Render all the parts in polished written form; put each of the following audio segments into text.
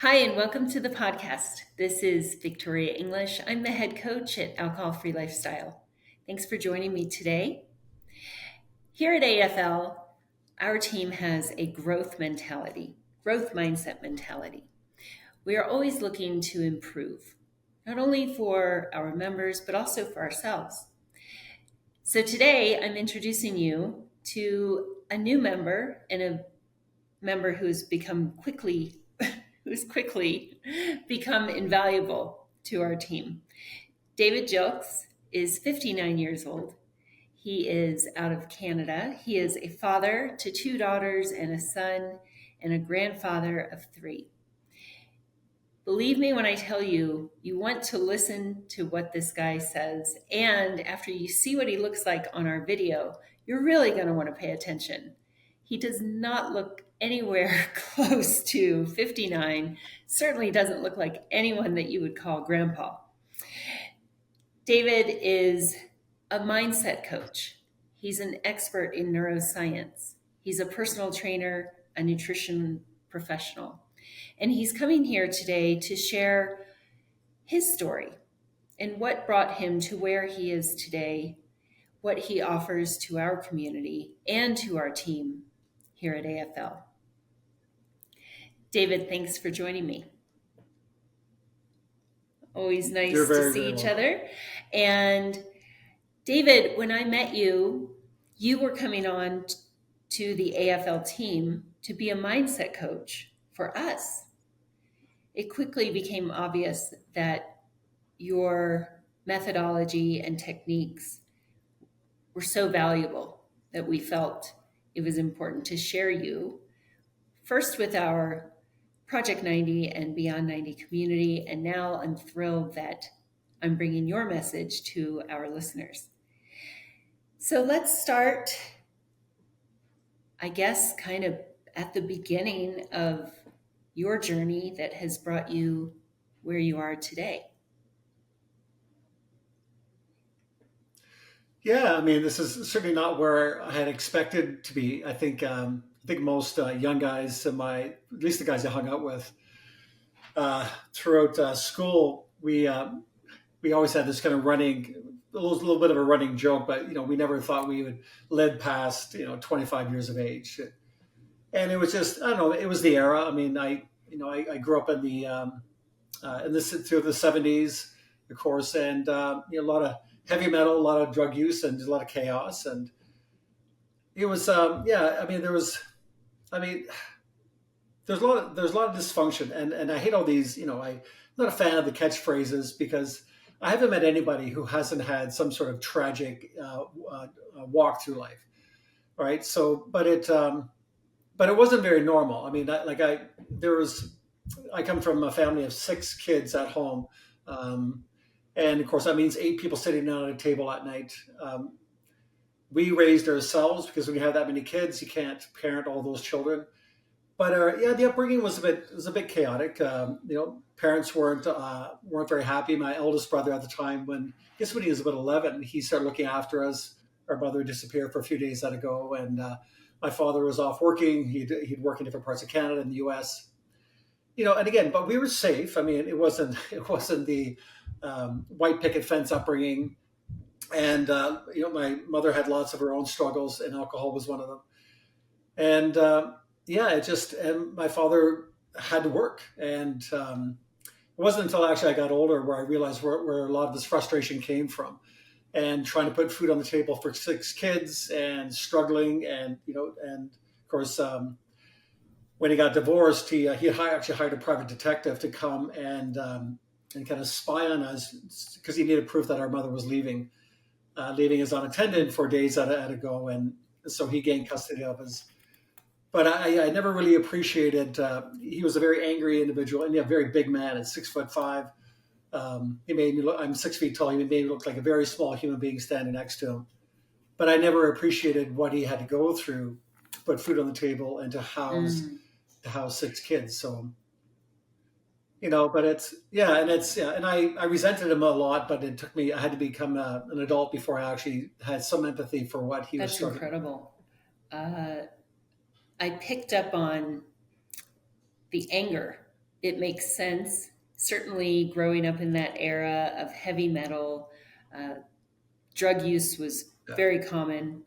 Hi, and welcome to the podcast. This is Victoria English. I'm the head coach at Alcohol Free Lifestyle. Thanks for joining me today. Here at AFL, our team has a growth mindset mentality. We are always looking to improve, not only for our members, but also for ourselves. So today I'm introducing you to a new member and a member who's quickly become invaluable to our team. David Gilks is 59 years old. He is out of Canada. He is a father to two daughters and a son and a grandfather of three. Believe me when I tell you, you want to listen to what this guy says. And after you see what he looks like on our video, you're really going to want to pay attention. He does not look anywhere close to 59, certainly doesn't look like anyone that you would call grandpa. David is a mindset coach. He's an expert in neuroscience. He's a personal trainer, a nutrition professional. And he's coming here today to share his story and what brought him to where he is today, what he offers to our community and to our team here at AFL. David, thanks for joining me. Always nice You're to very, see very each welcome. other. And David, when I met you, you were coming on to the AFL team to be a mindset coach for us. It quickly became obvious that your methodology and techniques were so valuable that we felt it was important to share you first with our Project 90 and Beyond 90 community. And now I'm thrilled that I'm bringing your message to our listeners. So let's start, I guess, kind of at the beginning of your journey that has brought you where you are today. Yeah, I mean, this is certainly not where I had expected to be. I think most young guys, at least the guys I hung out with throughout school, we always had this kind of little bit of a running joke, but we never thought we would live past 25 years of age, and it was just I don't know, it was the era. I mean, I grew up in this through the 70s, of course, and a lot of heavy metal, a lot of drug use, and a lot of chaos. And it was, yeah. I mean, I mean, there's a lot of dysfunction, and I hate all these. I'm not a fan of the catchphrases because I haven't met anybody who hasn't had some sort of tragic walk through life, right? So, but it wasn't very normal. I mean, there was I come from a family of six kids at home. Um, and of course, that means eight people sitting down at a table at night. We raised ourselves because when you have that many kids, you can't parent all those children. But yeah, the upbringing was a bit chaotic. Parents weren't very happy. My eldest brother at the time, when he was about 11, he started looking after us. Our brother disappeared for a few days at ago, and my father was off working. He'd work in different parts of Canada and the U.S. And again, but we were safe. I mean, it wasn't the white picket fence upbringing, and my mother had lots of her own struggles, and alcohol was one of them. And yeah, and my father had to work, and it wasn't until actually I got older where I realized where a lot of this frustration came from, and trying to put food on the table for six kids, and struggling, and of course. When he got divorced, actually hired a private detective to come and kind of spy on us because he needed proof that our mother was leaving us unattended for days at a go, and so he gained custody of us. But I never really appreciated. He was a very angry individual and a very big man at 6'5". He made me look. I'm 6 feet tall. He made me look like a very small human being standing next to him. But I never appreciated what he had to go through to put food on the table and to house six kids. So, but it's, yeah, and I resented him a lot, but I had to become an adult before I actually had some empathy for what he was That's struggling with. incredible. Uh, I picked up on the anger It makes sense. Certainly, growing up in that era of heavy metal, uh, drug use was Yeah. very common.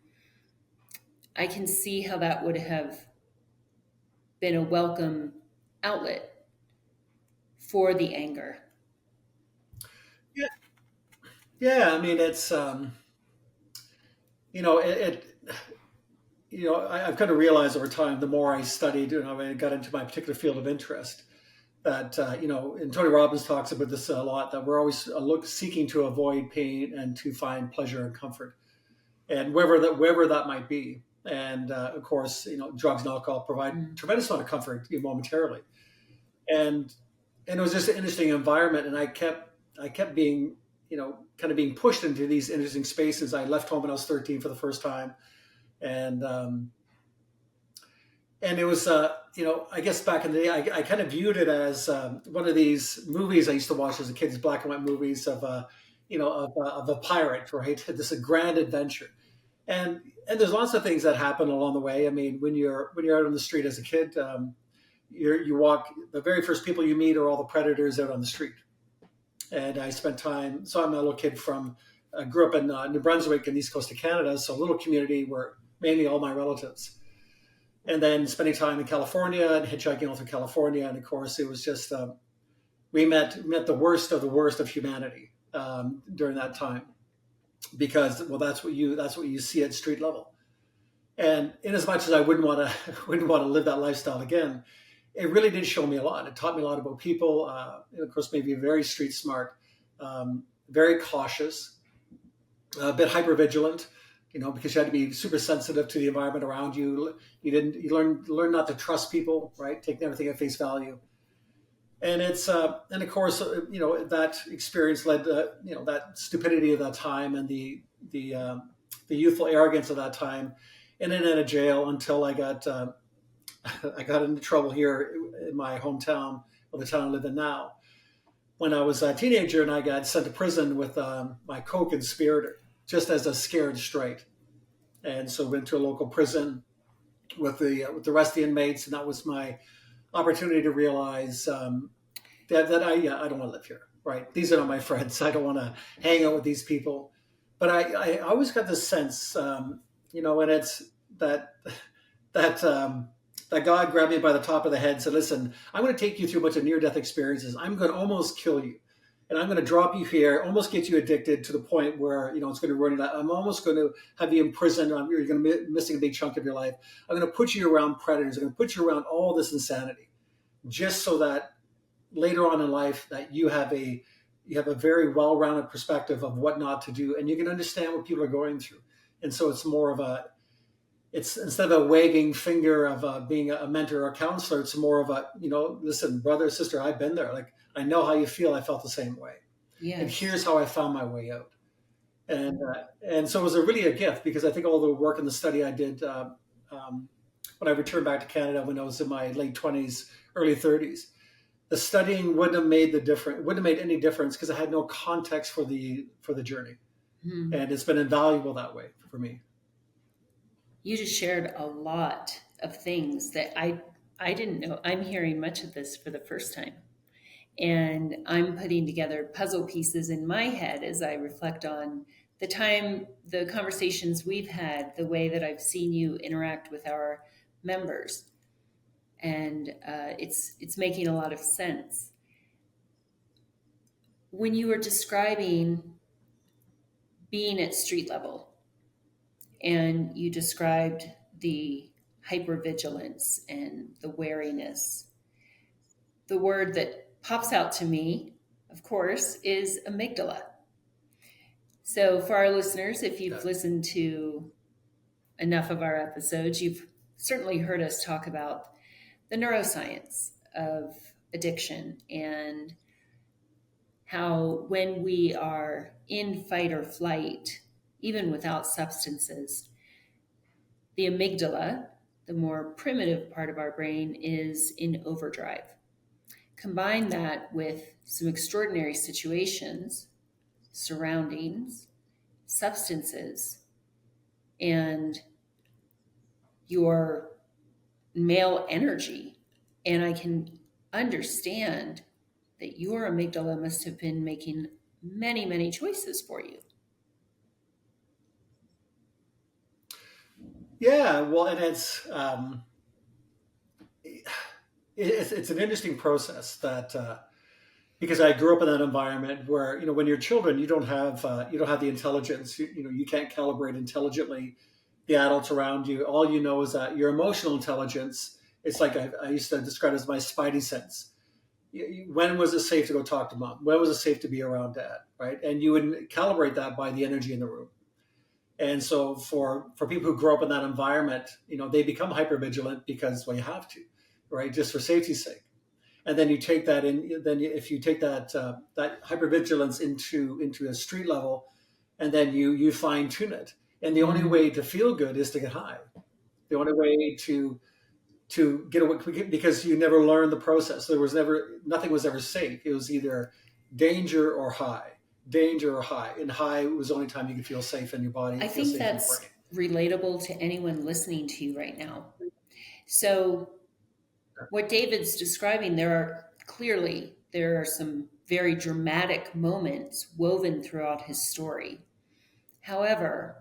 I can see how that would have been a welcome outlet for the anger. Yeah. Yeah. I mean, it's, you know, I've kind of realized over time, the more I studied, I got into my particular field of interest, that and Tony Robbins talks about this a lot, that we're always seeking to avoid pain and to find pleasure and comfort, and wherever that might be. And of course, drugs and alcohol provide Mm. tremendous amount of comfort momentarily, and it was just an interesting environment, and I kept being kind of being pushed into these interesting spaces. I left home when I was 13 for the first time, and it was I guess back in the day I kind of viewed it as one of these movies I used to watch as a kid, these black and white movies of of a pirate, right? This a grand adventure, and there's lots of things that happen along the way. I mean, when you're out on the street as a kid, you walk, the very first people you meet are all the predators out on the street. And I spent time, so I'm a little kid from grew up in New Brunswick in the east coast of Canada, so a little community where mainly all my relatives, and then spending time in California and hitchhiking all through California. And of course, it was just we met the worst of humanity during that time, because well, that's what you see at street level. And in as much as I wouldn't want to wouldn't want to live that lifestyle again, it really did show me a lot. It taught me a lot about people. And of course, maybe very street smart, very cautious, a bit hyper vigilant, because you had to be super sensitive to the environment around you. You learn not to trust people, right? Taking everything at face value. And of course, that experience led to that stupidity of that time, and the youthful arrogance of that time, in and out of jail until I got into trouble here in my hometown, or the town I live in now, when I was a teenager, and I got sent to prison with my co-conspirator, just as a scared straight. And so went to a local prison with the rest of the inmates, and that was my opportunity to realize that I don't want to live here. Right? These are not my friends. I don't want to hang out with these people. But I always got this sense, and it's that that that God grabbed me by the top of the head and said, "Listen, I'm going to take you through a bunch of near-death experiences. I'm going to almost kill you, and I'm going to drop you here, almost get you addicted to the point where it's going to ruin you. I'm almost going to have you imprisoned. You're going to be missing a big chunk of your life. I'm going to put you around predators. I'm going to put you around all this insanity, just so that later on in life that you have a very well-rounded perspective of what not to do, and you can understand what people are going through. And so it's more of it's instead of a wagging finger of being a mentor or a counselor, it's more of listen, brother, sister, I've been there. Like, I know how you feel. I felt the same way, and Yes. here's how I found my way out. And so it was really a gift, because I think all the work and the study I did um, when I returned back to Canada when I was in my late 20s, early 30s, the studying wouldn't have made any difference, because I had no context for the journey, Hmm. and it's been invaluable that way for me. You just shared a lot of things that I didn't know. I'm hearing much of this for the first time. And I'm putting together puzzle pieces in my head as I reflect on the time, the conversations we've had, the way that I've seen you interact with our members. And it's making a lot of sense. When you were describing being at street level, and you described the hypervigilance and the wariness, the word that pops out to me, of course, is amygdala. So, for our listeners, if you've Yeah. listened to enough of our episodes, you've certainly heard us talk about the neuroscience of addiction, and how when we are in fight or flight, even without substances, the amygdala, the more primitive part of our brain, is in overdrive. Combine that with some extraordinary situations, surroundings, substances, and your male energy. And I can understand that your amygdala must have been making many, many choices for you. Yeah, well, and it's an interesting process that because I grew up in that environment where when you're children you don't have the intelligence, you can't calibrate intelligently the adults around you. All you know is that your emotional intelligence. It's like I used to describe it as my spidey sense. When was it safe to go talk to mom? When was it safe to be around dad? Right, and you would calibrate that by the energy in the room. And so for people who grow up in that environment, they become hyper vigilant because well you have to, right, just for safety's sake. And then you take that in. Then if you take that hypervigilance into a street level, and then you fine tune it. And the only Mm. way to feel good is to get high. The only way to get away because you never learned the process. There was never nothing was ever safe. It was either danger or high, danger or high, and high was the only time you could feel safe in your body, I feel think safe in your that's brain. relatable to anyone listening to you right now. So, what David's describing, there are some very dramatic moments woven throughout his story. However,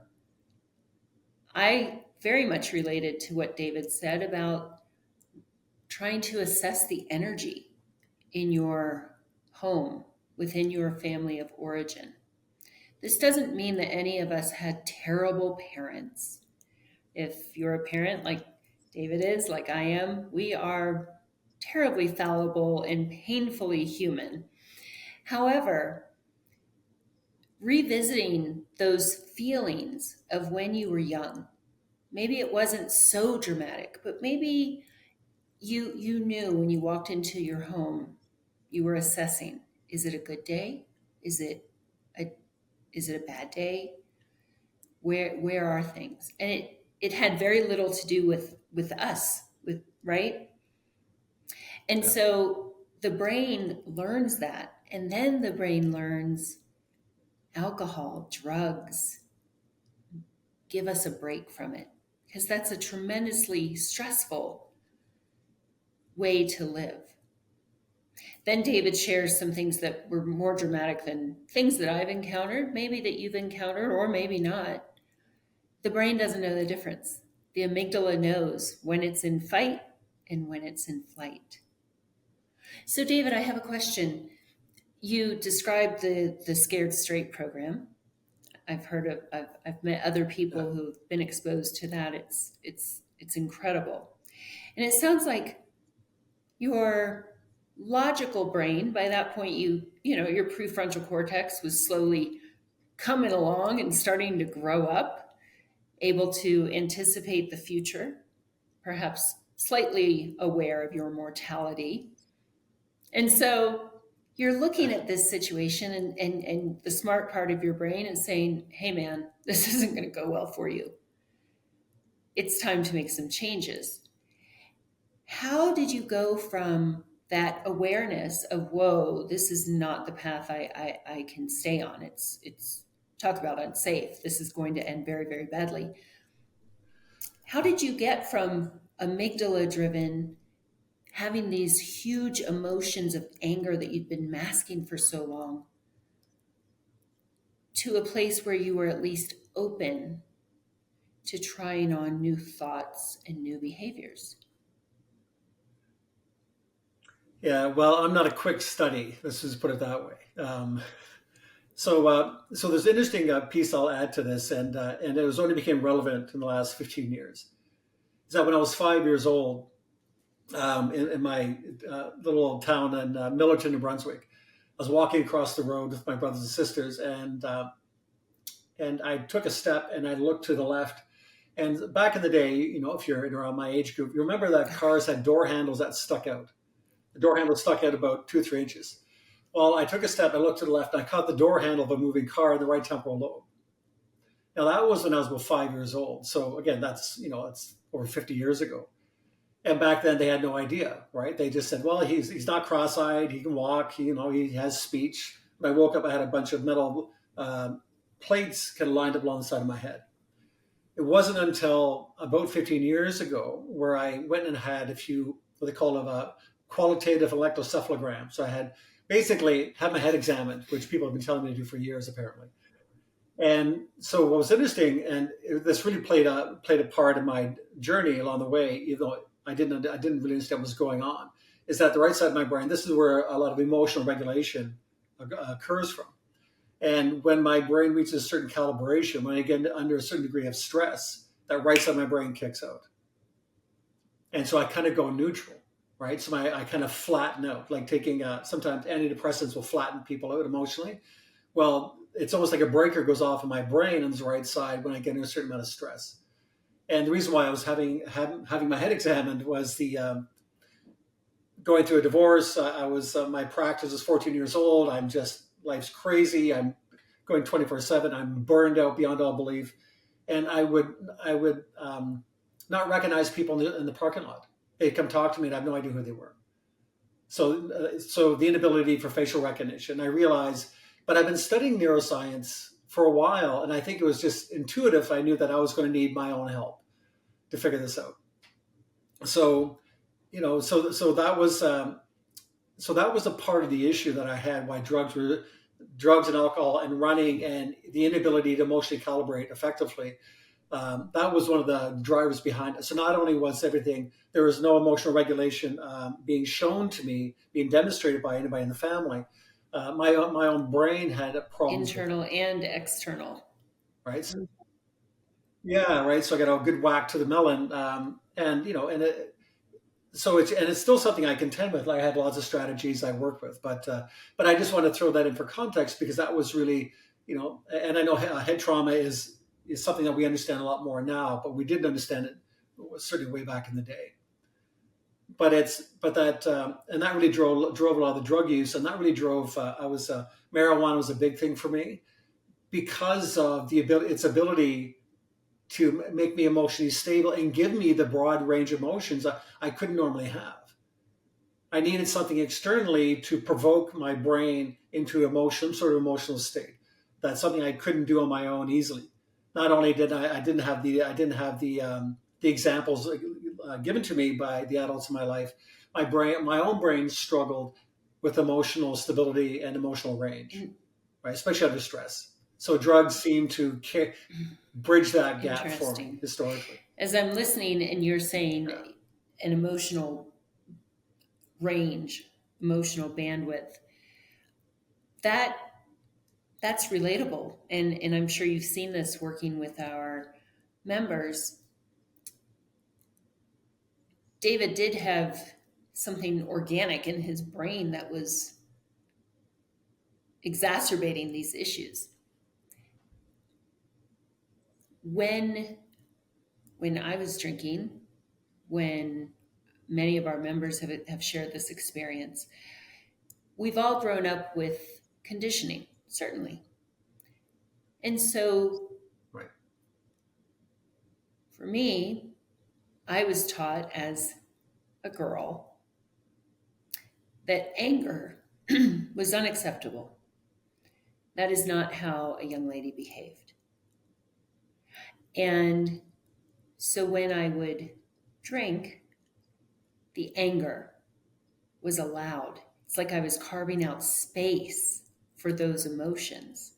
I very much related to what David said about trying to assess the energy in your home within your family of origin. This doesn't mean that any of us had terrible parents. If you're a parent like David is, like I am, we are terribly fallible and painfully human. However, revisiting those feelings of when you were young, maybe it wasn't so dramatic, but maybe you knew when you walked into your home, you were assessing, is it a good day? Is it a is it a bad day? Where are things? And it had very little to do with us, with right? And Yeah. so the brain learns that. And then the brain learns alcohol, drugs, give us a break from it. Because that's a tremendously stressful way to live. Then David shares some things that were more dramatic than things that I've encountered, maybe that you've encountered, or maybe not. The brain doesn't know the difference. The amygdala knows when it's in fight and when it's in flight. So, David, I have a question. You described the Scared Straight program. I've met other Yeah. people who've been exposed to that. It's incredible. And it sounds like your logical brain, by that point your prefrontal cortex was slowly coming along and starting to grow up, able to anticipate the future, perhaps slightly aware of your mortality. And so you're looking at this situation, and the smart part of your brain is saying, hey, man, this isn't going to go well for you. It's time to make some changes. How did you go from that awareness of, whoa, this is not the path I can stay on? It's talk about unsafe. This is going to end very, very badly. How did you get from amygdala driven, having these huge emotions of anger that you'd been masking for so long, to a place where you were at least open to trying on new thoughts and new behaviors? Yeah, well, I'm not a quick study. Let's just put it that way. So there's an interesting piece I'll add to this, and it was only became relevant in the last 15 years. Is that when I was 5 years old, in my little old town in Millerton, New Brunswick, I was walking across the road with my brothers and sisters, and I took a step and I looked to the left. And back in the day, if you're in around my age group, you remember that cars had door handles that stuck out. The door handle stuck out about 2 or 3 inches. Well, I took a step, I looked to the left, and I caught the door handle of a moving car in the right temporal lobe. Now that was when I was about 5 years old. So again, that's over 50 years ago. And back then they had no idea, right? They just said, well, he's not cross-eyed, he can walk, he has speech. When I woke up, I had a bunch of metal plates kind of lined up along the side of my head. It wasn't until about 15 years ago where I went and had a few what they call qualitative electrocephalogram. So I had basically had my head examined, which people have been telling me to do for years, apparently. And so what was interesting, and this really played a part in my journey along the way, even though I didn't really understand what was going on, is that the right side of my brain, this is where a lot of emotional regulation occurs from. And when my brain reaches a certain calibration, when I get under a certain degree of stress, that right side of my brain kicks out. And so I kind of go neutral, right? So I kind of flatten out, like taking sometimes antidepressants will flatten people out emotionally. Well, it's almost like a breaker goes off in my brain on the right side when I get in a certain amount of stress. And the reason why I was having my head examined was the going through a divorce. I was my practice was 14 years old. I'm just life's crazy. I'm going 24/7. I'm burned out beyond all belief, and I would not recognize people in the parking lot. They'd come talk to me, and I have no idea who they were. So the inability for facial recognition. I realized, but I've been studying neuroscience for a while, and I think it was just intuitive. I knew that I was going to need my own help to figure this out. So, so that was a part of the issue that I had. Why drugs and alcohol and running and the inability to emotionally calibrate effectively. That was one of the drivers behind it. So not only was everything, there was no emotional regulation being shown to me, being demonstrated by anybody in the family. My own brain had problems with it, internal and external. right? So, yeah, right. So I got a good whack to the melon, and it's still something I contend with. Like I had lots of strategies I work with, but I just want to throw that in for context because that was really, and I know head trauma is something that we understand a lot more now, but we didn't understand it certainly way back in the day. And that really drove a lot of the drug use, and that really drove. Marijuana was a big thing for me because of its ability to make me emotionally stable and give me the broad range of emotions I couldn't normally have. I needed something externally to provoke my brain into some sort of emotional state. That's something I couldn't do on my own easily. Not only did I didn't have the examples given to me by the adults in my life. My own brain struggled with emotional stability and emotional range, right? Especially under stress. So drugs seem to bridge that gap for me Interesting. historically. As I'm listening and you're saying Yeah. an emotional range, emotional bandwidth, that that's relatable. And I'm sure you've seen this working with our members. David did have something organic in his brain that was exacerbating these issues. When when I was drinking, when many of our members have shared this experience, we've all grown up with conditioning, certainly. And so Right. for me, I was taught as a girl that anger was unacceptable. That is not how a young lady behaved. And so when I would drink, the anger was allowed. It's like I was carving out space for those emotions.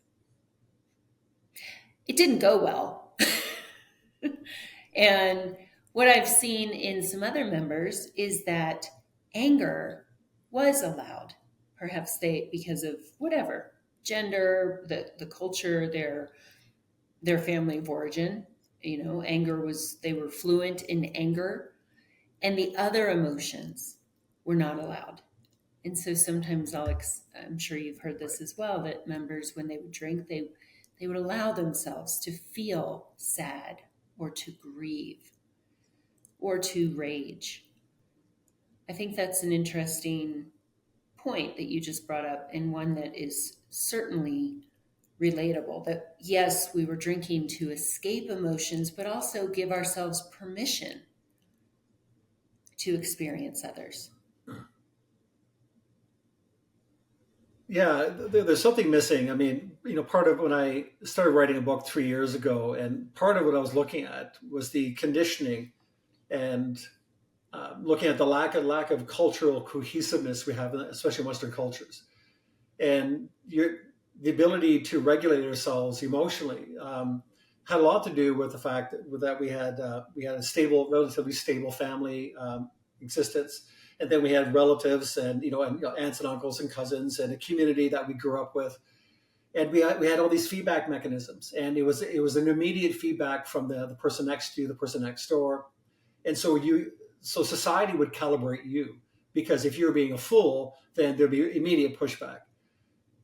It didn't go well. And what I've seen in some other members is that anger was allowed. Perhaps because of whatever, gender, the culture, their family of origin, anger was, they were fluent in anger, and the other emotions were not allowed. And so sometimes I'm sure you've heard Right. this as well, that members, when they would drink, they would allow themselves to feel sad or to grieve or to rage. I think that's an interesting point that you just brought up, and one that is certainly relatable. That yes, we were drinking to escape emotions, but also give ourselves permission to experience others. Yeah, there's something missing. I mean, part of when I started writing a book 3 years ago, and part of what I was looking at was the conditioning and looking at the lack of cultural cohesiveness we have, especially in Western cultures, and the ability to regulate ourselves emotionally had a lot to do with the fact that we had a stable, relatively stable family existence, and then we had relatives and aunts and uncles and cousins and a community that we grew up with, and we had all these feedback mechanisms, and it was an immediate feedback from the person next to you, the person next door, and so society would calibrate you, because if you're being a fool, then there'd be immediate pushback.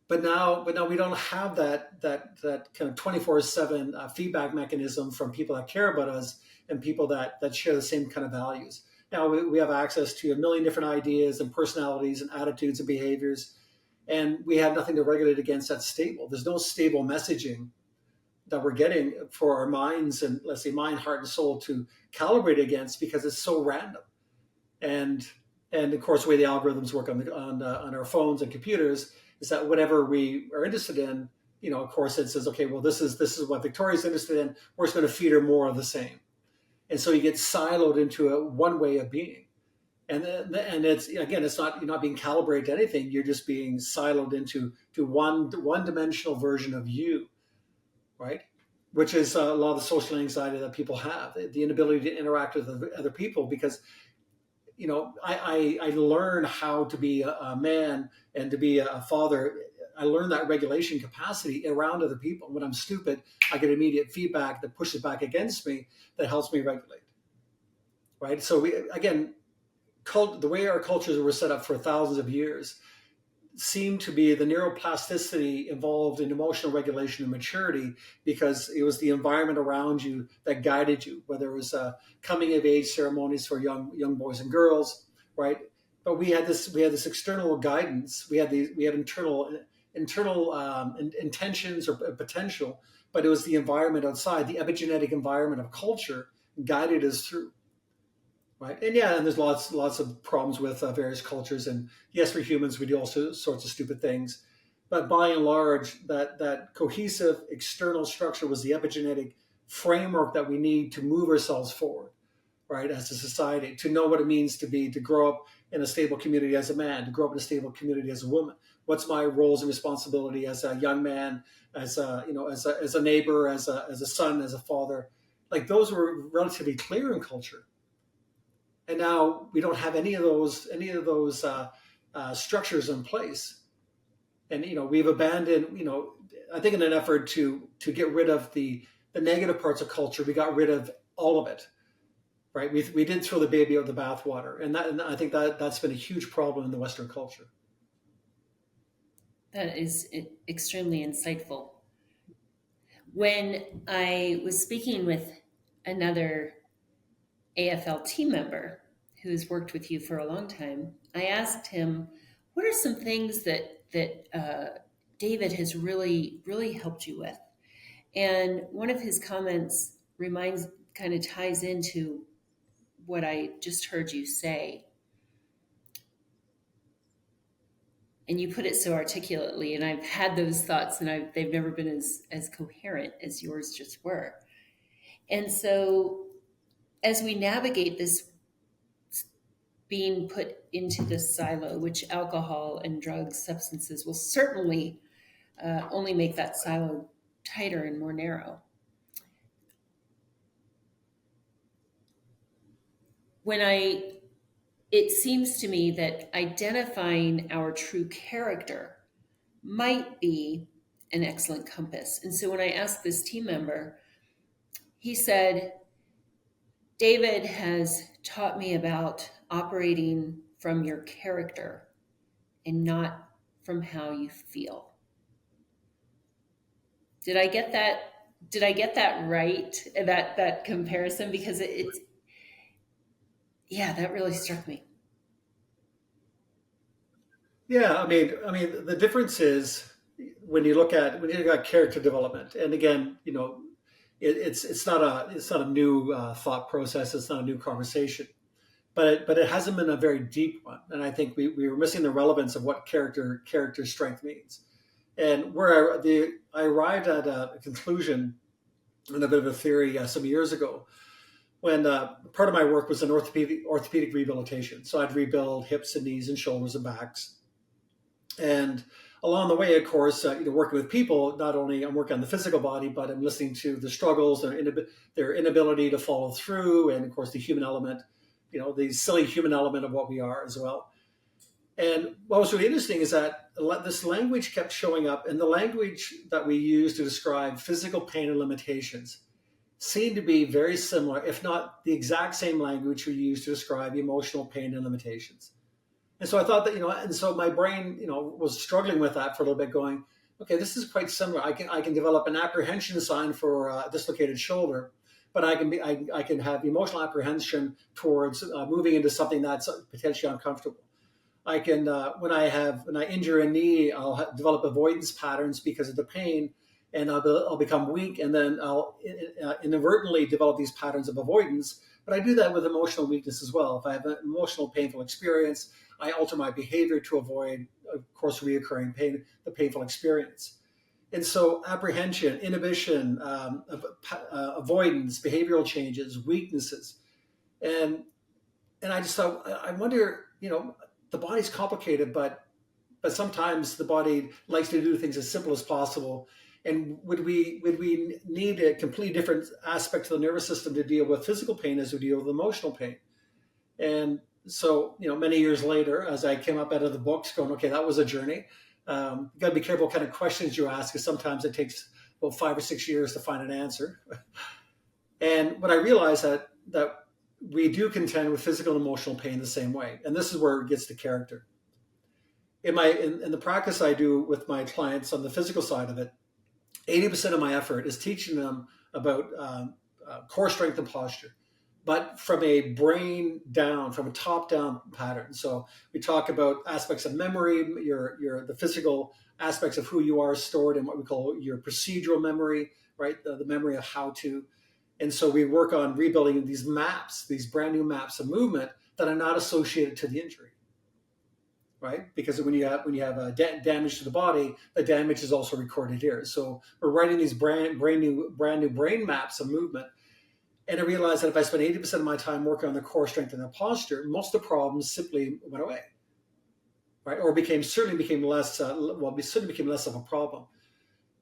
But now we don't have that kind of 24/7 feedback mechanism from people that care about us and people that share the same kind of values. Now we have access to a million different ideas and personalities and attitudes and behaviors, and we have nothing to regulate against that's stable. There's no stable messaging that we're getting for our minds and, let's say, mind, heart, and soul to calibrate against, because it's so random. And and of course, the way the algorithms work on our phones and computers is that whatever we are interested in, of course, it says, okay, well, this is what Victoria's interested in. We're just going to feed her more of the same, and so you get siloed into a one way of being. And it's, again, it's not, you're not being calibrated to anything. You're just being siloed into to one dimensional version of you, right? Which is a lot of the social anxiety that people have, the inability to interact with other people, because I learn how to be a man and to be a father. I learn that regulation capacity around other people. When I'm stupid, I get immediate feedback that pushes back against me, that helps me regulate, right? So again, the way our cultures were set up for thousands of years seem to be the neuroplasticity involved in emotional regulation and maturity, because it was the environment around you that guided you, whether it was coming of age ceremonies for young boys and girls, right? But we had this external guidance. We had internal intentions or potential, but it was the environment outside, the epigenetic environment of culture, guided us through. Right, and yeah, and there's lots of problems with various cultures, and yes, we're humans, we do all sorts of stupid things, but by and large, that cohesive external structure was the epigenetic framework that we need to move ourselves forward, right, as a society, to know what it means to grow up in a stable community as a man, to grow up in a stable community as a woman. What's my roles and responsibility as a young man, as a neighbor, as a son, as a father? Like, those were relatively clear in culture, and now we don't have any of those structures in place. And we've abandoned. I think in an effort to get rid of the negative parts of culture, we got rid of all of it. Right? We did throw the baby out with the bathwater, and I think that's been a huge problem in the Western culture. That is extremely insightful. When I was speaking with another AFL team member who's worked with you for a long time, I asked him, "What are some things that David has really helped you with?" And one of his comments kind of ties into what I just heard you say. And you put it so articulately, and I've had those thoughts, and they've never been as coherent as yours just were. And so, as we navigate this being put into this silo, which alcohol and drugs, substances will certainly only make that silo tighter and more narrow. When I It seems to me that identifying our true character might be an excellent compass. And so when I asked this team member, he said, "David has taught me about operating from your character and not from how you feel." Did I get that? Did I get that right? That comparison, because it's, yeah, that really struck me. Yeah, I mean, the difference is when you look at character development, and again, it's not a new thought process. It's not a new conversation, but it hasn't been a very deep one. And I think we were missing the relevance of what character strength means. And I arrived at a conclusion and a bit of a theory some years ago when part of my work was in orthopedic rehabilitation. So I'd rebuild hips and knees and shoulders and backs. And along the way, of course, working with people, not only I'm working on the physical body, but I'm listening to the struggles, their inability to follow through, and of course the human element, the silly human element of what we are as well. And what was really interesting is that this language kept showing up, and the language that we use to describe physical pain and limitations seemed to be very similar, if not the exact same language we use to describe emotional pain and limitations. And so I thought that, and so my brain, was struggling with that for a little bit, going, okay, this is quite similar. I can develop an apprehension sign for a dislocated shoulder, but I can have emotional apprehension towards moving into something that's potentially uncomfortable. I can when I injure a knee, I'll develop avoidance patterns because of the pain, and I'll become weak, and then I'll inadvertently develop these patterns of avoidance. But I do that with emotional weakness as well. If I have an emotional painful experience, I alter my behavior to avoid, of course, reoccurring pain, the painful experience. And so, apprehension, inhibition, avoidance, behavioral changes, weaknesses, and I just thought, I wonder, the body's complicated, but sometimes the body likes to do things as simple as possible. And would we need a completely different aspect of the nervous system to deal with physical pain as we deal with emotional pain? And so, many years later, as I came up out of the books, going, okay, that was a journey. You got to be careful what kind of questions you ask, because sometimes it takes about 5 or 6 years to find an answer. And what I realized that we do contend with physical and emotional pain the same way, and this is where it gets to character. In the practice I do with my clients on the physical side of it, 80% of my effort is teaching them about core strength and posture, but from a brain down, from a top down pattern. So we talk about aspects of memory, the physical aspects of who you are stored in what we call your procedural memory, right? The memory of how to. And so we work on rebuilding these maps, these brand new maps of movement that are not associated to the injury, right? Because when you have damage to the body, the damage is also recorded here. So we're writing these brand new brain maps of movement. And I realized that if I spent 80% of my time working on the core strength and the posture, most of the problems simply went away, right? Or certainly became less. Certainly became less of a problem.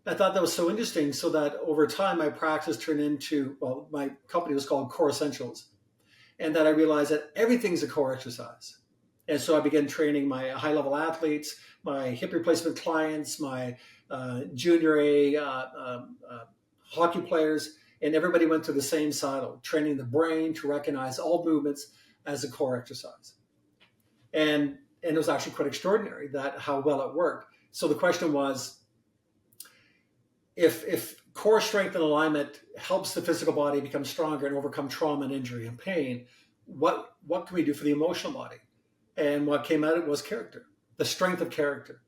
I thought that was so interesting. So that over time, my practice turned into, my company was called Core Essentials, and that I realized that everything's a core exercise. And so I began training my high level athletes, my hip replacement clients, my junior A hockey players, and everybody went through the same silo, training the brain to recognize all movements as a core exercise. And it was actually quite extraordinary that how well it worked. So the question was, if core strength and alignment helps the physical body become stronger and overcome trauma and injury and pain, what can we do for the emotional body? And what came out of it was character, the strength of character.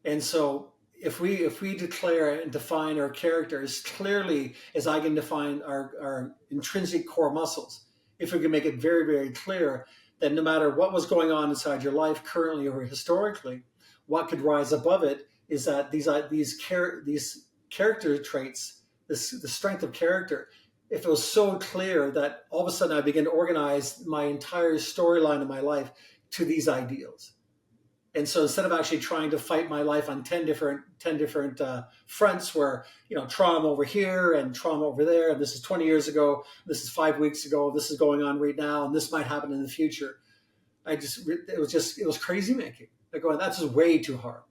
And so if we declare and define our character as clearly as I can define our intrinsic core muscles, if we can make it very, very clear that no matter what was going on inside your life currently or historically, what could rise above it is that these character traits, the strength of character, if it was so clear that all of a sudden I begin to organize my entire storyline of my life to these ideals. And so instead of actually trying to fight my life on 10 different fronts where, trauma over here and trauma over there, and this is 20 years ago, this is 5 weeks ago, this is going on right now, and this might happen in the future. It was crazy making. Like going, that's just way too hard.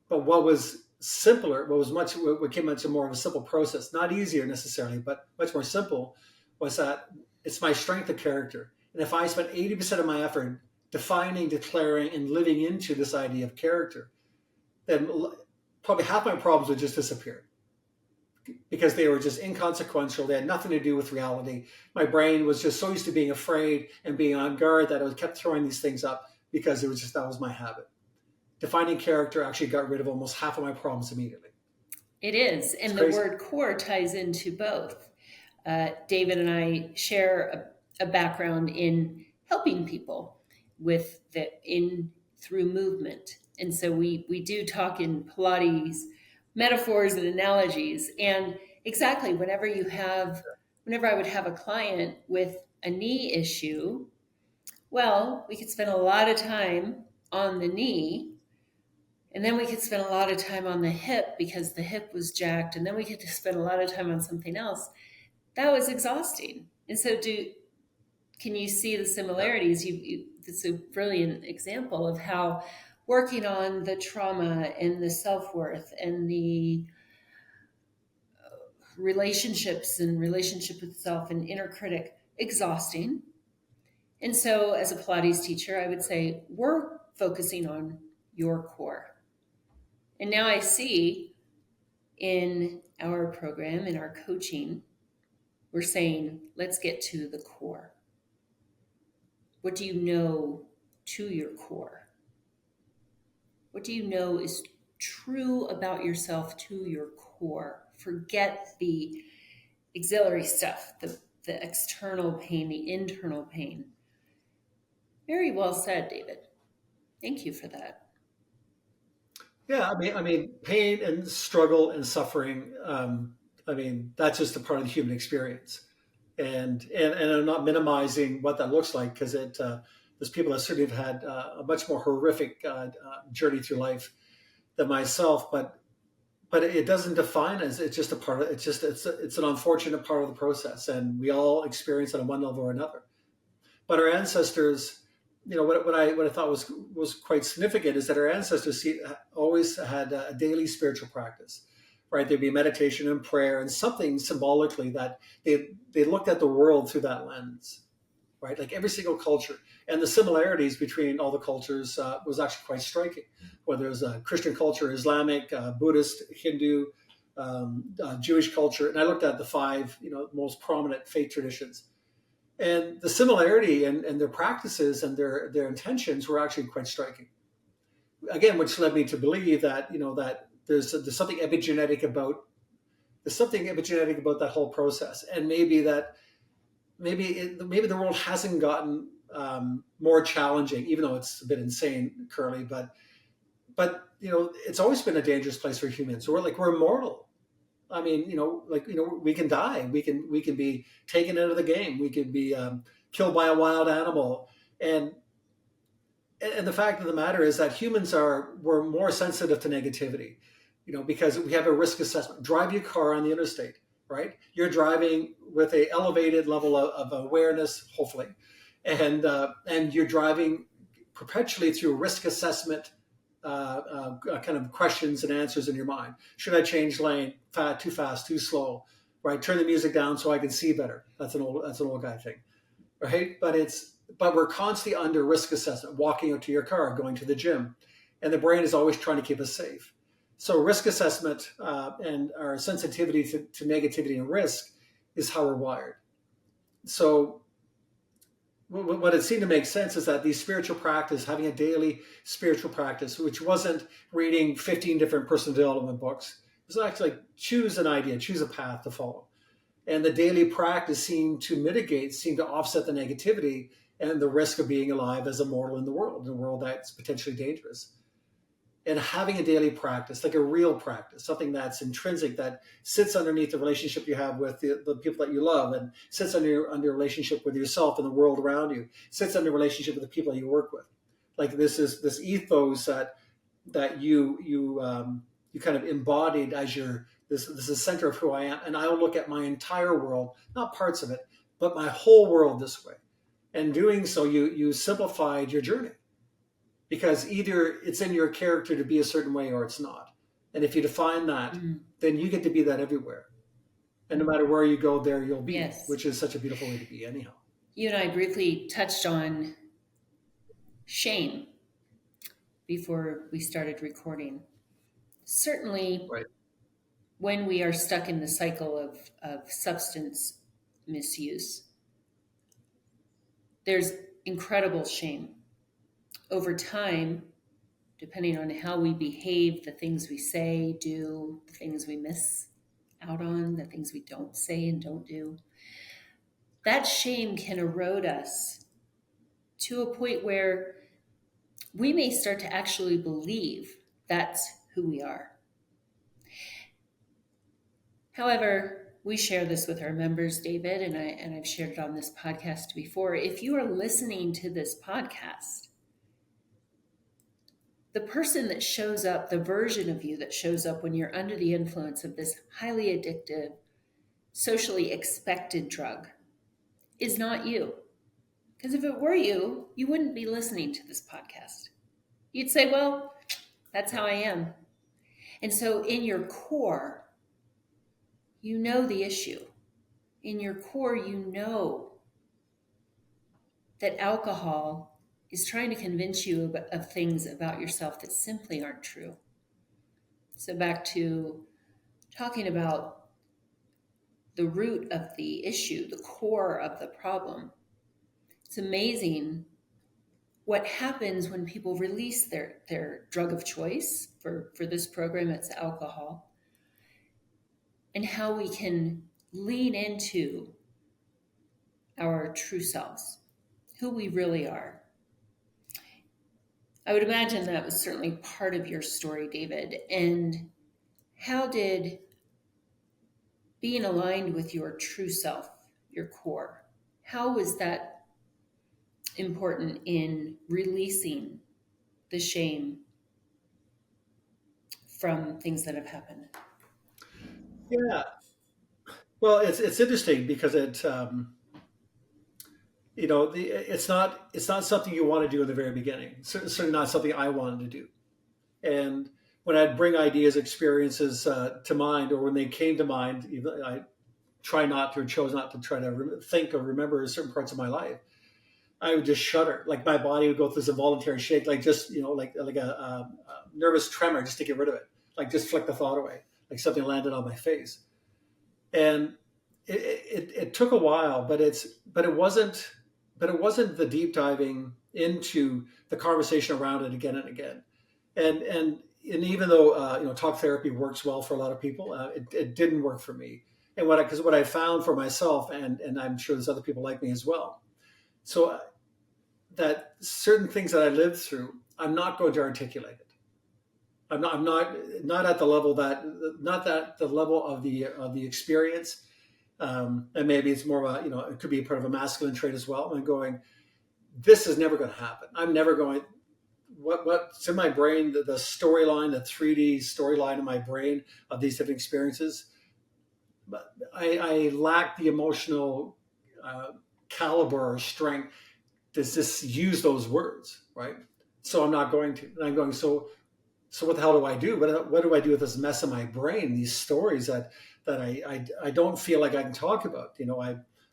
But what was simpler, what came into more of a simple process, not easier necessarily, but much more simple, was that it's my strength of character. And if I spent 80% of my effort defining, declaring, and living into this idea of character, then probably half my problems would just disappear because they were just inconsequential. They had nothing to do with reality. My brain was just so used to being afraid and being on guard that I kept throwing these things up because that was my habit. Defining character actually got rid of almost half of my problems immediately. It is. It's And the crazy. word core ties into both. David and I share a background in helping people through movement. And so we do talk in Pilates metaphors and analogies. And exactly, whenever you have whenever I would have a client with a knee issue, well, we could spend a lot of time on the knee, and then we could spend a lot of time on the hip because the hip was jacked, and then we could spend a lot of time on something else. That was exhausting. And so, can you see the Yeah. similarities? It's a brilliant example of how working on the trauma and the self worth and the relationships and relationship with self and inner critic exhausting. And so, as a Pilates teacher, I would say we're focusing on your core. And now I see in our program, in our coaching, we're saying, let's get to the core. What do you know to your core? What do you know is true about yourself to your core? Forget the auxiliary stuff, the external pain, the internal pain. Very well said, David. Thank you for that. Yeah, pain and struggle and suffering. That's just a part of the human experience, and I'm not minimizing what that looks like because there's people that certainly have had a much more horrific journey through life than myself, but it doesn't define us. It's just a part of it's an unfortunate part of the process, and we all experience it on one level or another. But our ancestors, what I thought was quite significant is that our ancestors always had a daily spiritual practice, right? There'd be meditation and prayer and something symbolically that they looked at the world through that lens, right? Like every single culture, and the similarities between all the cultures was actually quite striking. Whether it's Christian culture, Islamic, Buddhist, Hindu, Jewish culture, and I looked at the five most prominent faith traditions, and the similarity and their practices and their intentions were actually quite striking. Again, which led me to believe that that there's something epigenetic about that whole process, and maybe the world hasn't gotten more challenging, even though it's a bit insane currently. But it's always been a dangerous place for humans. We're immortal. We can die. We can be taken out of the game. We could be killed by a wild animal. And the fact of the matter is that we're more sensitive to negativity, because we have a risk assessment. Drive your car on the interstate, right? You're driving with a elevated level of awareness, hopefully, and you're driving perpetually through risk assessment kind of questions and answers in your mind. Should I change lane? Too fast, too slow, right? Turn the music down so I can see better. That's an old guy thing, right? But we're constantly under risk assessment, walking out to your car, going to the gym, and the brain is always trying to keep us safe. So risk assessment and our sensitivity to negativity and risk is how we're wired. So what it seemed to make sense is that these spiritual practice, having a daily spiritual practice, which wasn't reading 15 different personal development books, it was actually like choose an idea, choose a path to follow. And the daily practice seemed to offset the negativity and the risk of being alive as a mortal in a world that's potentially dangerous. And having a daily practice, like a real practice, something that's intrinsic, that sits underneath the relationship you have with the people that you love, and sits under your relationship with yourself and the world around you, sits under relationship with the people that you work with. Like this ethos that you kind of embodied as this is the center of who I am, and I will look at my entire world, not parts of it, but my whole world this way. And doing so, you simplified your journey, because either it's in your character to be a certain way or it's not. And if you define that, then you get to be that everywhere. And no matter where you go, there you'll be, Yes. which is such a beautiful way to be, anyhow. You and I briefly touched on shame before we started recording. Certainly, Right. when we are stuck in the cycle of substance misuse, there's incredible shame. Over time, depending on how we behave, the things we say, do, the things we miss out on, the things we don't say and don't do, that shame can erode us to a point where we may start to actually believe that's who we are. However, we share this with our members, David, and I've shared it on this podcast before. If you are listening to this podcast, the person that shows up, the version of you that shows up when you're under the influence of this highly addictive, socially expected drug is not you. Because if it were you, you wouldn't be listening to this podcast. You'd say, well, that's how I am. And so in your core, you know the issue. In your core, you know that alcohol is trying to convince you of things about yourself that simply aren't true. So back to talking about the root of the issue, the core of the problem. It's amazing what happens when people release their drug of choice. For this program, it's alcohol. And how we can lean into our true selves, who we really are. I would imagine that was certainly part of your story, David. And how did being aligned with your true self, your core, how was that important in releasing the shame from things that have happened? Yeah. Well, it's interesting because it's not something you want to do in the very beginning. Certainly not something I wanted to do. And when I'd bring ideas, experiences to mind, or when they came to mind, I try not to, or chose not to try to think or remember certain parts of my life. I would just shudder. Like my body would go through this involuntary shake, like just like a nervous tremor, just to get rid of it. Like just flick the thought away, like something landed on my face. And it took a while, but it wasn't the deep diving into the conversation around it again and again. And even though talk therapy works well for a lot of people, it didn't work for me. And what I found for myself, and I'm sure there's other people like me as well. So that certain things that I lived through, I'm not going to articulate it. I'm not at the level not that the level of the experience. And maybe it's more of it could be part of a masculine trait as well. I'm going, this is never going to happen. I'm never going, what's in my brain, the storyline, the 3D storyline in my brain of these different experiences. But I lack the emotional caliber or strength to just use those words, right? So I'm not going to. And I'm going, so what the hell do I do? What do I do with this mess in my brain? These stories that I don't feel like I can talk about.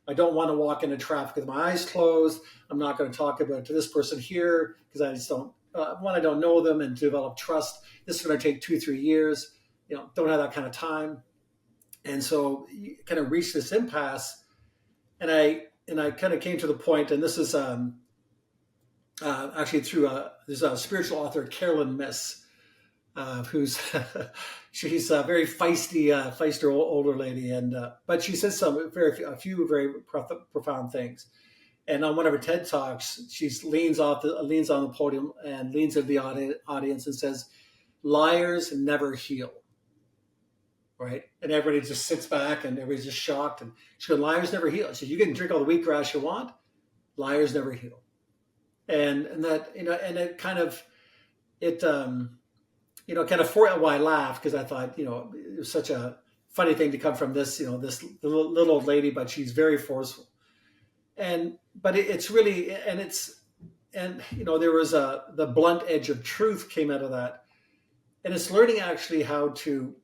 I don't want to walk into traffic with my eyes closed. I'm not going to talk about it to this person here because I just don't. One, I don't know them, and to develop trust, this is going to take 2-3 years. Don't have that kind of time, and so you kind of reach this impasse. And I kind of came to the point, and this is actually through there's a spiritual author, Carolyn Miss, who's she's a very feisty older lady, and but she says a few very profound things. And on one of her TED talks, she leans on the podium and leans into the audience and says, "Liars never heal." Right, and everybody just sits back and everybody's just shocked. And she goes, "Liars never heal." She said, "You can drink all the wheatgrass you want, liars never heal." And that and it kind of kind of for why I laughed, because I thought, it was such a funny thing to come from this, this little old lady, but she's very forceful. But it's really, there was the blunt edge of truth came out of that. And it's learning actually how to,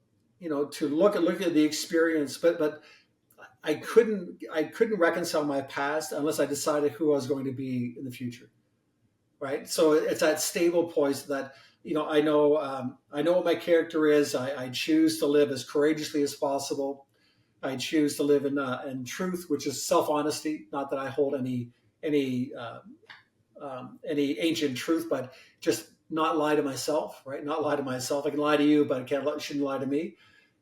to look at the experience, but I couldn't reconcile my past unless I decided who I was going to be in the future. Right. So it's that stable point that, I know what my character is. I choose to live as courageously as possible. I choose to live in truth, which is self-honesty. Not that I hold any ancient truth, but just not lie to myself, right? Not lie to myself. I can lie to you, but shouldn't lie to me.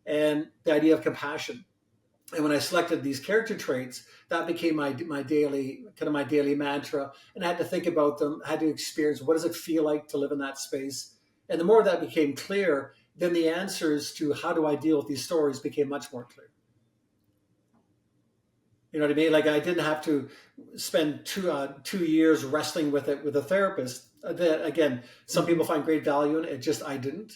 And the idea of compassion. And when I selected these character traits, that became my daily mantra. And I had to think about them, I had to experience, what does it feel like to live in that space? And the more that became clear, then the answers to how do I deal with these stories became much more clear. You know what I mean? Like I didn't have to spend 2 years wrestling with it with a therapist. That again, some people find great value in it. Just I didn't,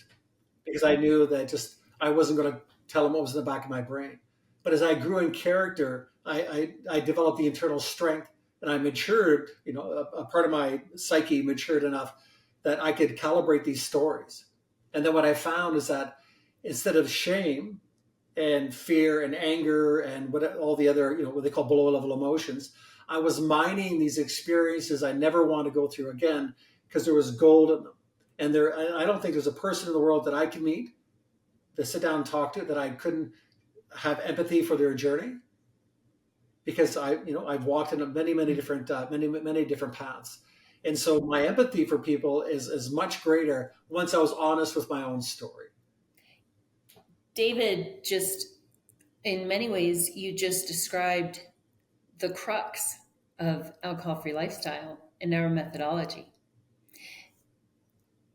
because I knew that just I wasn't going to tell them what was in the back of my brain. But as I grew in character, I developed the internal strength, and I matured. You know, a part of my psyche matured enough that I could calibrate these stories. And then what I found is that instead of shame and fear and anger and what all the other, what they call below level emotions, I was mining these experiences I never want to go through again, because there was gold in them. And I don't think there's a person in the world that I can meet, to sit down and talk to, that I couldn't have empathy for their journey, because I've walked in many different many different paths. And so my empathy for people is much greater once I was honest with my own story. David, just in many ways, you just described the crux of alcohol free lifestyle and our methodology.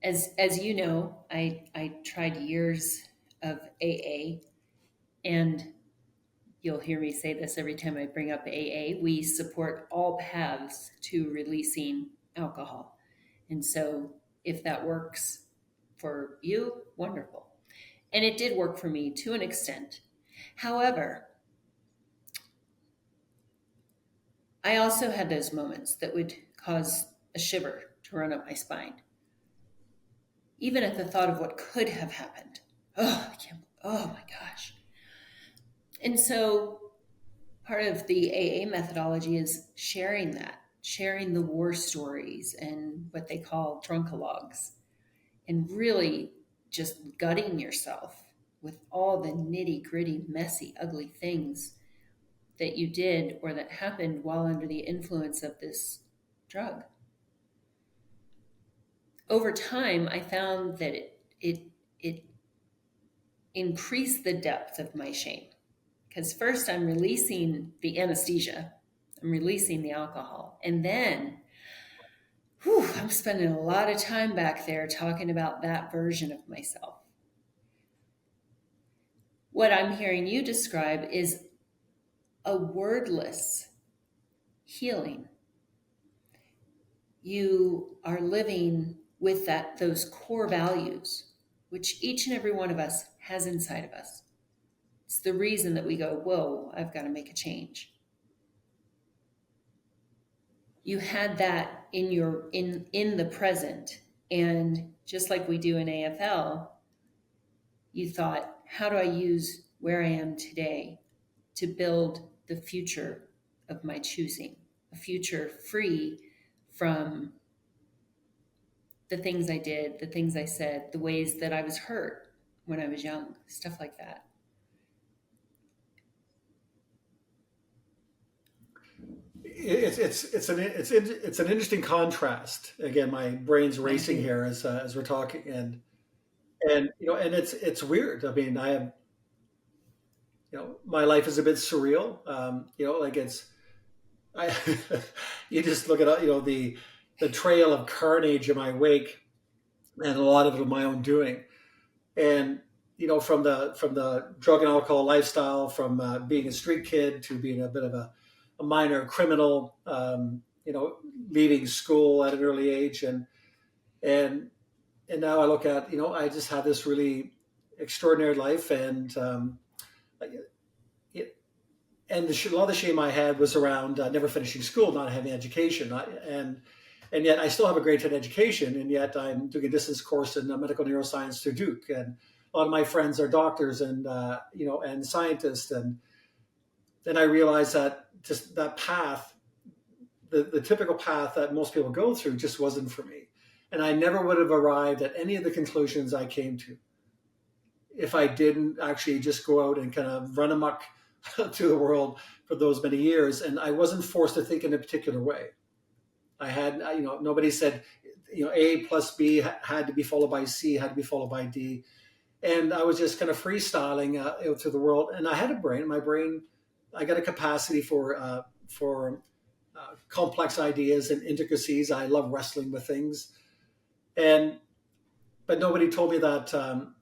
As you know, I tried years of AA, and you'll hear me say this every time I bring up AA. We support all paths to releasing alcohol. And so if that works for you, wonderful. And it did work for me to an extent. However, I also had those moments that would cause a shiver to run up my spine, even at the thought of what could have happened. Oh, I can't, oh my gosh. And so part of the AA methodology is sharing that, sharing the war stories and what they call drunkalogs, and really just gutting yourself with all the nitty gritty, messy, ugly things that you did or that happened while under the influence of this drug. Over time, I found that it increased the depth of my shame. Because first, I'm releasing the anesthesia, I'm releasing the alcohol, and then I'm spending a lot of time back there talking about that version of myself. What I'm hearing you describe is a wordless healing. You are living with those core values, which each and every one of us has inside of us. It's the reason that we go, whoa, I've got to make a change. You had that in the present, and just like we do in AFL, you thought, how do I use where I am today to build the future of my choosing, a future free from the things I did, the things I said, the ways that I was hurt when I was young, stuff like that. It's an interesting contrast. Again, my brain's Mine racing too. here as we're talking, and it's weird. I mean, I have, my life is a bit surreal. Like I you just look at the trail of carnage in my wake, and a lot of it of my own doing. And from the drug and alcohol lifestyle, from being a street kid to being a bit of a minor criminal, leaving school at an early age, and and now I look at, I just had this really extraordinary life, and a lot of the shame I had was around never finishing school, not having education, and yet I still have a grade 10 education, and yet I'm doing a distance course in medical neuroscience through Duke, and a lot of my friends are doctors and scientists, and then I realized that just that path, the typical path that most people go through, just wasn't for me, and I never would have arrived at any of the conclusions I came to if I didn't actually just go out and kind of run amok to the world for those many years. And I wasn't forced to think in a particular way. I had, nobody said, A plus B had to be followed by C, had to be followed by D. And I was just kind of freestyling through the world. And I had a brain. My brain, I got a capacity for complex ideas and intricacies. I love wrestling with things. And but nobody told me that.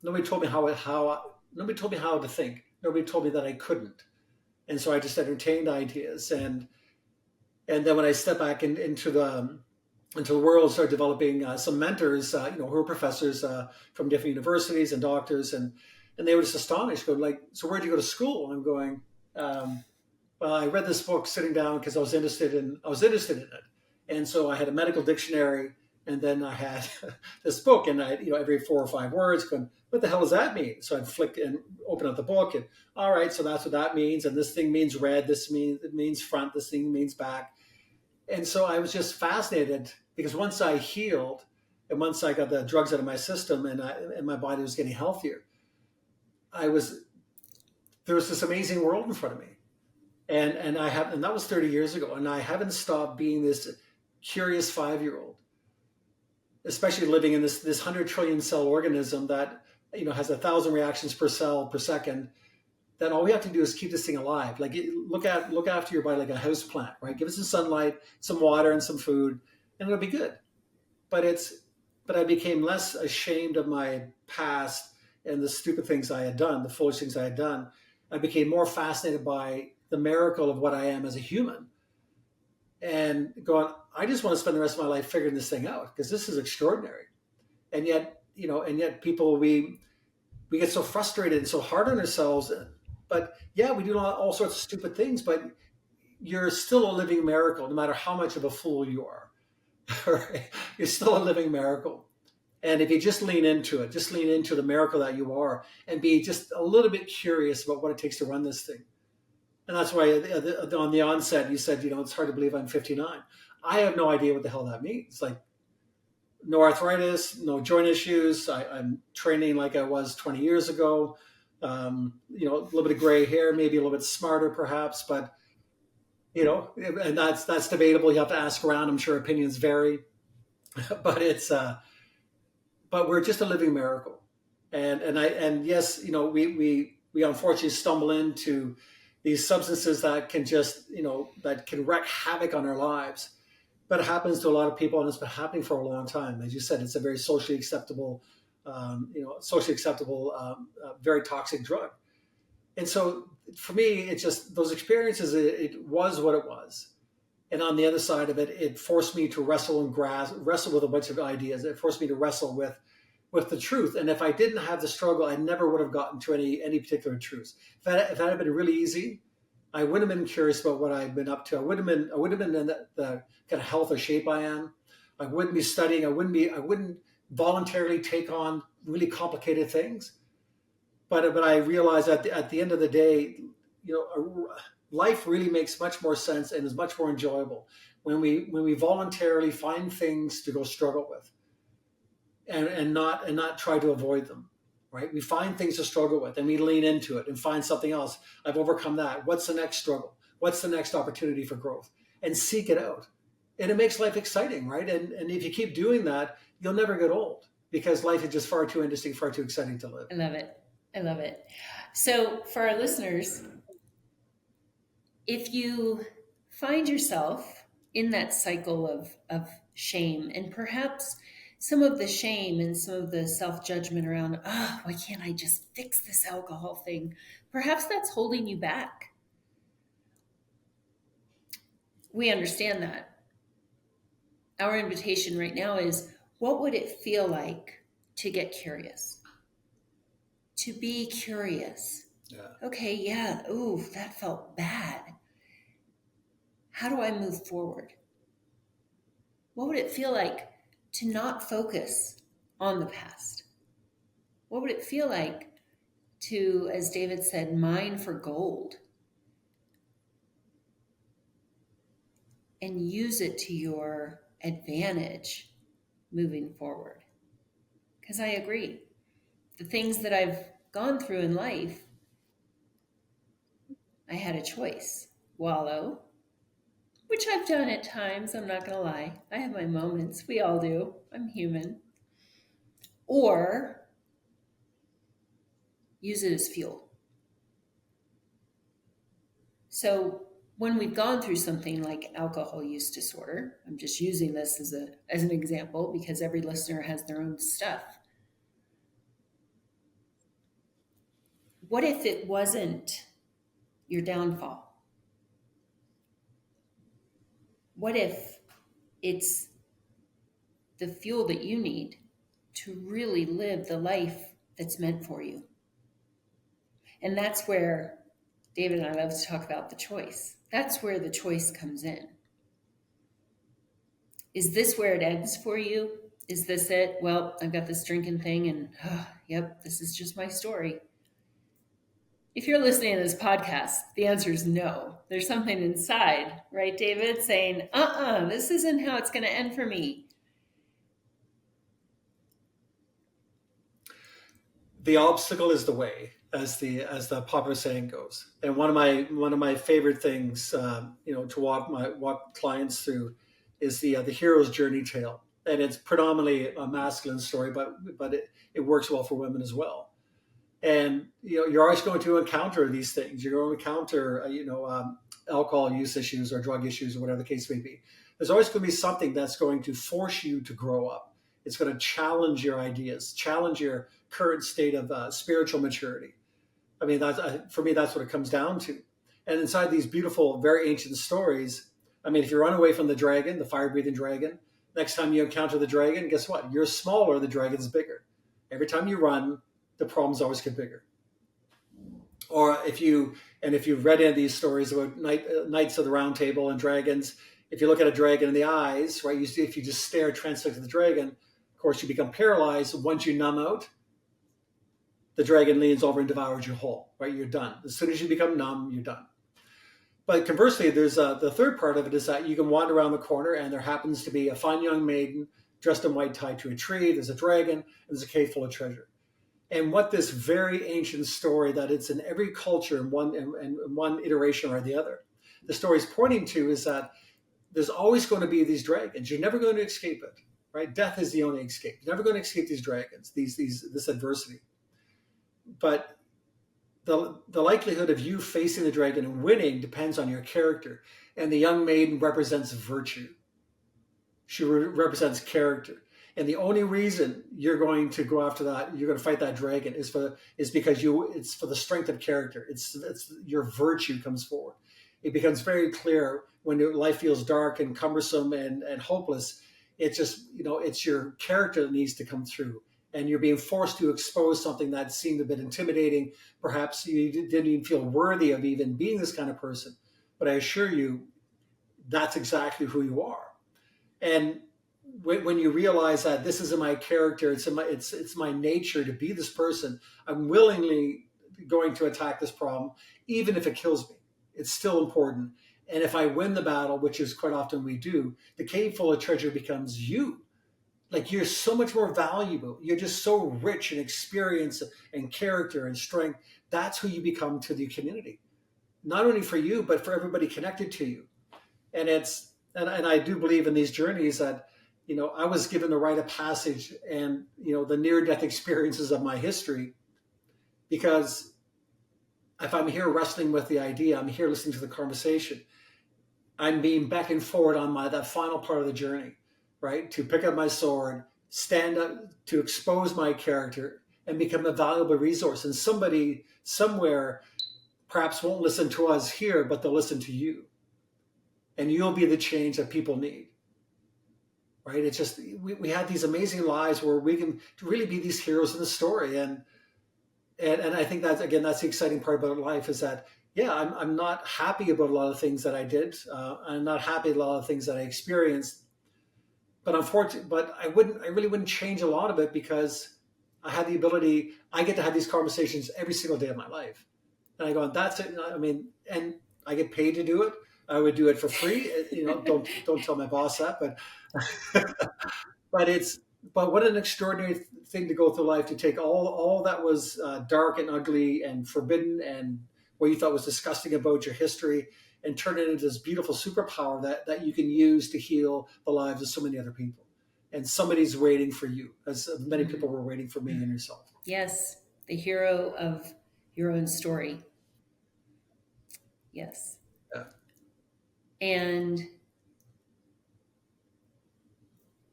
Nobody told me how. Nobody told me how to think. Nobody told me that I couldn't. And so I just entertained ideas. And then when I stepped back into the world, started developing some mentors, who were professors from different universities and doctors, and they were just astonished, going like, "So where did you go to school?" And I'm going, um, "Well, I read this book sitting down because I was interested in it, and so I had a medical dictionary, and then I had this book, and I, every 4 or 5 words, going, what the hell does that mean?" So I'd flick and open up the book, and all right, so that's what that means, and this thing means red, it means front, this thing means back, and so I was just fascinated because once I healed, and once I got the drugs out of my system, and my body was getting healthier, I was there was this amazing world in front of me, and that was 30 years ago, and I haven't stopped being this curious 5 year old, especially living in this 100 trillion cell organism that has 1,000 reactions per cell per second. That all we have to do is keep this thing alive. Like look after your body like a house plant, right? Give it some sunlight, some water, and some food, and it'll be good. But it's but I became less ashamed of my past and the stupid things I had done, the foolish things I had done. I became more fascinated by the miracle of what I am as a human, and going, I just want to spend the rest of my life figuring this thing out because this is extraordinary. And yet people, we get so frustrated and so hard on ourselves. But yeah, we do all sorts of stupid things, but you're still a living miracle, no matter how much of a fool you are. Right? You're still a living miracle. And if you just lean into it, just lean into the miracle that you are, and be just a little bit curious about what it takes to run this thing. And that's why on the onset you said, it's hard to believe I'm 59. I have no idea what the hell that means. Like, no arthritis, no joint issues. I'm training like I was 20 years ago. A little bit of gray hair, maybe a little bit smarter perhaps, but and that's debatable. You have to ask around. I'm sure opinions vary, but but we're just a living miracle. And yes, we unfortunately stumble into these substances that can that can wreak havoc on our lives. But it happens to a lot of people, and it's been happening for a long time. As you said, it's a very socially acceptable, very toxic drug. And so, for me, it's just those experiences. It was what it was, and on the other side of it, it forced me to wrestle with a bunch of ideas. It forced me to wrestle with the truth. And if I didn't have the struggle, I never would have gotten to any particular truth. If that had been really easy, I wouldn't have been curious about what I've been up to. I wouldn't have been in the kind of health or shape I am. I wouldn't be studying. I wouldn't voluntarily take on really complicated things. But I realized at the end of the day, life really makes much more sense and is much more enjoyable when we voluntarily find things to go struggle with, and not try to avoid them. Right? We find things to struggle with, and we lean into it and find something else. I've overcome that. What's the next struggle? What's the next opportunity for growth? And seek it out. And it makes life exciting, right? And if you keep doing that, you'll never get old because life is just far too interesting, far too exciting to live. I love it. I love it. So, for our listeners, if you find yourself in that cycle of shame, and perhaps some of the shame and some of the self judgment around, why can't I just fix this alcohol thing? Perhaps that's holding you back. We understand that. Our invitation right now is, what would it feel like to get curious? To be curious. Yeah. Okay, yeah, ooh, that felt bad. How do I move forward? What would it feel like to not focus on the past? What would it feel like to, as David said, mine for gold and use it to your advantage moving forward? Because I agree. The things that I've gone through in life, I had a choice. Wallow, which I've done at times, I'm not going to lie. I have my moments. We all do. I'm human. Or use it as fuel. So when we've gone through something like alcohol use disorder, I'm just using this as an example because every listener has their own stuff. What if it wasn't your downfall? What if it's the fuel that you need to really live the life that's meant for you? And that's where David and I love to talk about the choice. That's where the choice comes in. Is this where it ends for you? Is this it? Well, I've got this drinking thing, and yep, this is just my story. If you're listening to this podcast, the answer is no. There's something inside, right, David, saying, this isn't how it's going to end for me. The obstacle is the way, as the popular saying goes. And one of my favorite things, to walk clients through, is the hero's journey tale. And it's predominantly a masculine story, but it works well for women as well. And you're always going to encounter these things. You're going to encounter alcohol use issues or drug issues or whatever the case may be. There's always going to be something that's going to force you to grow up. It's going to challenge your ideas, challenge your current state of spiritual maturity. I mean, for me, that's what it comes down to. And inside these beautiful, very ancient stories, I mean, if you run away from the dragon, the fire-breathing dragon, next time you encounter the dragon, guess what? You're smaller, the dragon's bigger. Every time you run, the problems always get bigger. Or if you've read any of these stories about knights of the round table and dragons, if you look at a dragon in the eyes, right, if you just stare transfixed at the dragon, of course you become paralyzed. Once you numb out, the dragon leans over and devours you whole, right? You're done. As soon as you become numb, you're done. But conversely, there's the third part of it is that you can wander around the corner and there happens to be a fine young maiden dressed in white tied to a tree. There's a dragon and there's a cave full of treasure. And what this very ancient story that it's in every culture in one iteration or the other, the story is pointing to is that there's always going to be these dragons. You're never going to escape it, right? Death is the only escape. You're never going to escape these dragons, this adversity. But the likelihood of you facing the dragon and winning depends on your character. And the young maiden represents virtue. She represents character. And the only reason you're going to go after that, you're going to fight that dragon, is because it's for the strength of character. It's your virtue comes forward. It becomes very clear when your life feels dark and cumbersome and hopeless. It's just it's your character that needs to come through, and you're being forced to expose something that seemed a bit intimidating. Perhaps you didn't even feel worthy of even being this kind of person. But I assure you, that's exactly who you are. And when you realize that this isn't my character, it's my nature to be this person, I'm willingly going to attack this problem, even if it kills me. It's still important. And if I win the battle, which is quite often we do, the cave full of treasure becomes you. Like, you're so much more valuable. You're just so rich in experience and character and strength. That's who you become to the community, not only for you, but for everybody connected to you. And and I do believe in these journeys that, I was given the rite of passage and, the near-death experiences of my history, because if I'm here wrestling with the idea, I'm here listening to the conversation, I'm being beckoned forward on that final part of the journey, right? To pick up my sword, stand up, to expose my character and become a valuable resource. And somebody somewhere perhaps won't listen to us here, but they'll listen to you. And you'll be the change that people need. Right? It's just, we have these amazing lives where we can really be these heroes in the story. And I think that's the exciting part about life, is that, yeah, I'm not happy about a lot of things that I did. I'm not happy about a lot of things that I experienced, but I really wouldn't change a lot of it, because I had the ability, I get to have these conversations every single day of my life. And I go, that's it. I mean, and I get paid to do it. I would do it for free. Don't tell my boss that, but but what an extraordinary thing to go through life, to take all that was dark and ugly and forbidden and what you thought was disgusting about your history, and turn it into this beautiful superpower that you can use to heal the lives of so many other people. And somebody's waiting for you, as many people were waiting for me and yourself. Yes, the hero of your own story. Yes. Yeah. And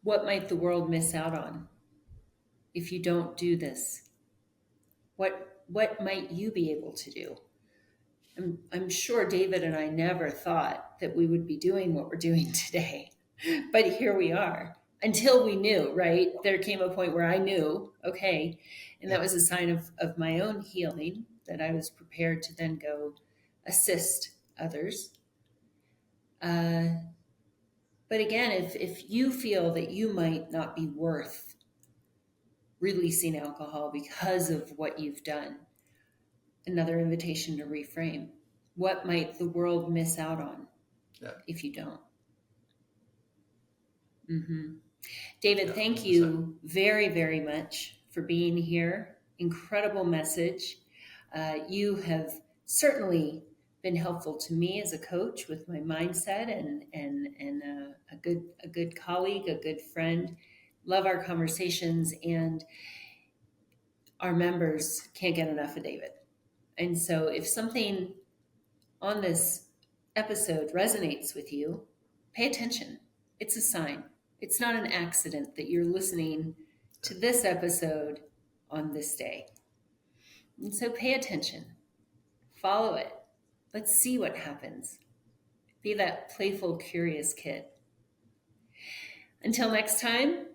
what might the world miss out on if you don't do this? What might you be able to do? I'm sure David and I never thought that we would be doing what we're doing today, but here we are. Until we knew, right? There came a point where I knew, okay, and that Yeah. was a sign of my own healing, that I was prepared to then go assist others. But again, if you feel that you might not be worth releasing alcohol because of what you've done, another invitation to reframe. What might the world miss out on Yeah. if you don't? Mm-hmm. David, Yeah. thank 100%. you very, very much for being here. Incredible message. You have certainly been helpful to me as a coach with my mindset, and a good colleague, a good friend. Love our conversations, and our members can't get enough of David. And so, if something on this episode resonates with you, pay attention. It's a sign. It's not an accident that you're listening to this episode on this day. And so pay attention, follow it. Let's see what happens. Be that playful, curious kid. Until next time,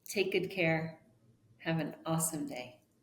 take good care. Have an awesome day.